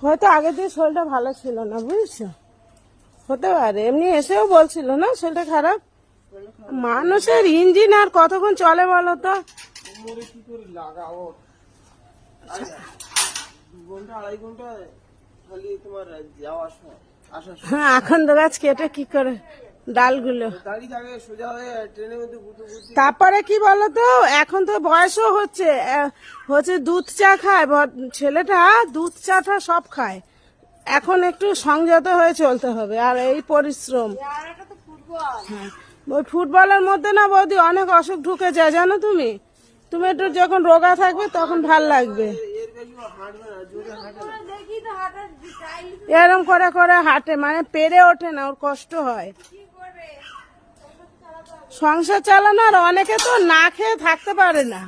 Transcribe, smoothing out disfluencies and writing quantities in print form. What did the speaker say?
হয়তো আগের দিন শরীরটা ভালো ছিল না, বুঝছো? হতে পারে, এমনি এসেও বলছিল না শরীরটা খারাপ। মানুষের ইঞ্জিন আর কতক্ষণ চলে বলো তো? কি করে লাগাও 2 ঘন্টা 2.5 ঘন্টা খালি তোমার যাওয়া আসা। হ্যাঁ, এখন তো গাছ কেটে কি করে ডালগুলো দাঁড়িয়ে থাকে সোজা হয়ে ট্রেনের মধ্যে ঘুরতে তারপরে কি বলতো, এখন তো বয়সও হচ্ছে হচ্ছে দুধ চা খায় ছেলেটা, দুধ চাটা সব খায়। এখন একটু সংযত হয়ে চলতে হবে, আর এই পরিশ্রম। হ্যাঁ, ওই ফুটবলের মধ্যে না বৌদি অনেক অসুখ ঢুকে যায়, জানো তুমি? তুমি একটু যখন রোগা থাকবে তখন ভাল লাগবে। এর বেশি হাঁটবে না, জোরে হাঁটে না। এরম করে করে হাঁটে, মানে পেরে ওঠে না, ওর কষ্ট হয় সংসার চালানো। আর অনেকে তো না খেয়ে থাকতে পারে না।